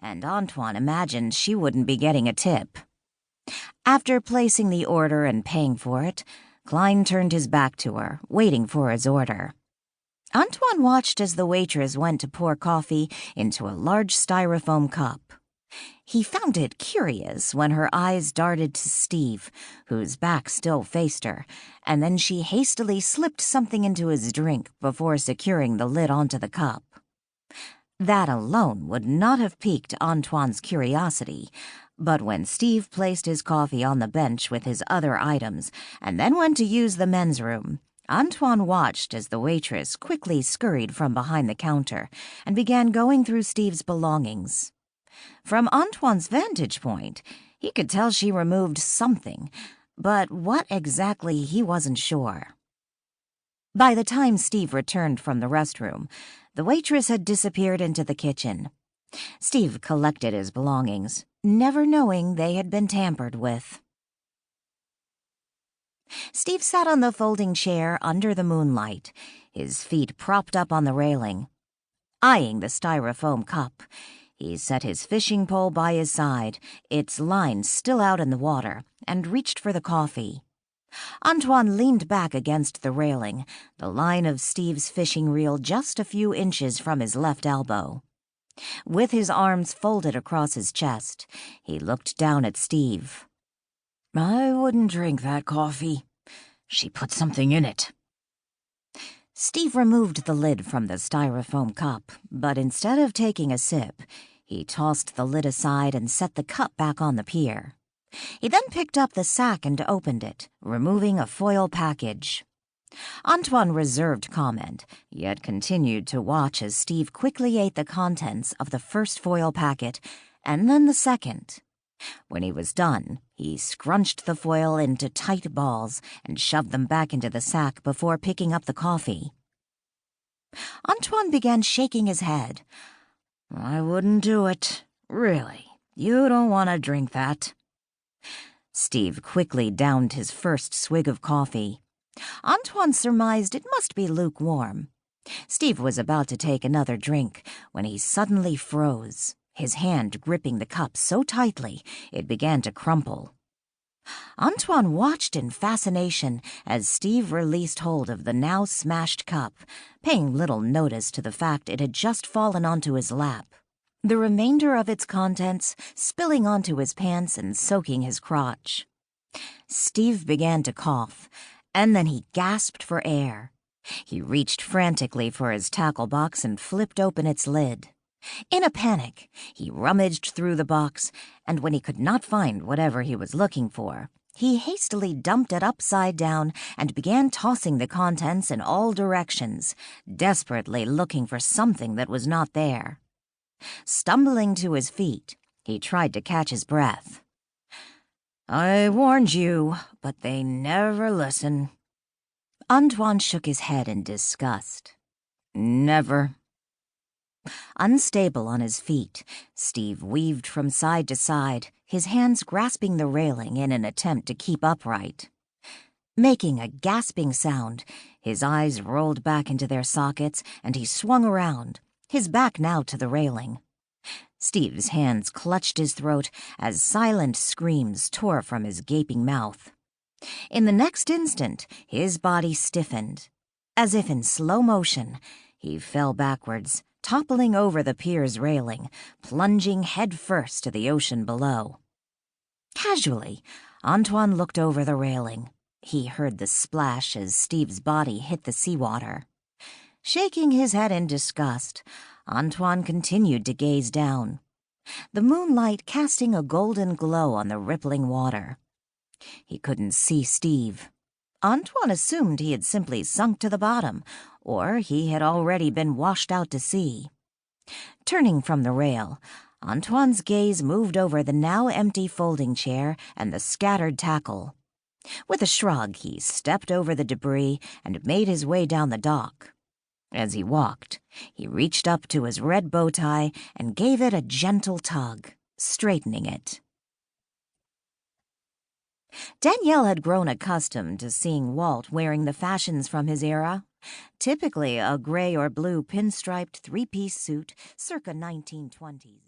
and Antoine imagined she wouldn't be getting a tip. After placing the order and paying for it, Klein turned his back to her, waiting for his order. Antoine watched as the waitress went to pour coffee into a large styrofoam cup. He found it curious when her eyes darted to Steve, whose back still faced her, and then she hastily slipped something into his drink before securing the lid onto the cup. That alone would not have piqued Antoine's curiosity, but when Steve placed his coffee on the bench with his other items and then went to use the men's room, Antoine watched as the waitress quickly scurried from behind the counter and began going through Steve's belongings. From Antoine's vantage point, he could tell she removed something, but what exactly he wasn't sure. By the time Steve returned from the restroom, the waitress had disappeared into the kitchen. Steve collected his belongings, never knowing they had been tampered with. Steve sat on the folding chair under the moonlight, his feet propped up on the railing. Eyeing the styrofoam cup, he set his fishing pole by his side, its line still out in the water, and reached for the coffee. Antoine leaned back against the railing, the line of Steve's fishing reel just a few inches from his left elbow. With his arms folded across his chest, he looked down at Steve. "I wouldn't drink that coffee. She put something in it." Steve removed the lid from the styrofoam cup, but instead of taking a sip, he tossed the lid aside and set the cup back on the pier. He then picked up the sack and opened it, removing a foil package. Antoine reserved comment, yet continued to watch as Steve quickly ate the contents of the first foil packet and then the second. When he was done, he scrunched the foil into tight balls and shoved them back into the sack before picking up the coffee. Antoine began shaking his head. "I wouldn't do it. Really, you don't want to drink that." Steve quickly downed his first swig of coffee. Antoine surmised it must be lukewarm. Steve was about to take another drink when he suddenly froze, his hand gripping the cup so tightly it began to crumple. Antoine watched in fascination as Steve released hold of the now smashed cup, paying little notice to the fact it had just fallen onto his lap, the remainder of its contents spilling onto his pants and soaking his crotch. Steve began to cough, and then he gasped for air. He reached frantically for his tackle box and flipped open its lid. In a panic, he rummaged through the box, and when he could not find whatever he was looking for, he hastily dumped it upside down and began tossing the contents in all directions, desperately looking for something that was not there. Stumbling to his feet, he tried to catch his breath. "I warned you, but they never listen." Antoine shook his head in disgust. "Never." Unstable on his feet, Steve weaved from side to side, his hands grasping the railing in an attempt to keep upright. Making a gasping sound, his eyes rolled back into their sockets and he swung around, his back now to the railing. Steve's hands clutched his throat as silent screams tore from his gaping mouth. In the next instant, his body stiffened. As if in slow motion, he fell backwards, toppling over the pier's railing, plunging headfirst to the ocean below. Casually, Antoine looked over the railing. He heard the splash as Steve's body hit the seawater. Shaking his head in disgust, Antoine continued to gaze down, the moonlight casting a golden glow on the rippling water. He couldn't see Steve. Antoine assumed he had simply sunk to the bottom, or he had already been washed out to sea. Turning from the rail, Antoine's gaze moved over the now empty folding chair and the scattered tackle. With a shrug, he stepped over the debris and made his way down the dock. As he walked, he reached up to his red bow tie and gave it a gentle tug, straightening it. Danielle had grown accustomed to seeing Walt wearing the fashions from his era, typically a gray or blue pinstriped three-piece suit circa 1920s.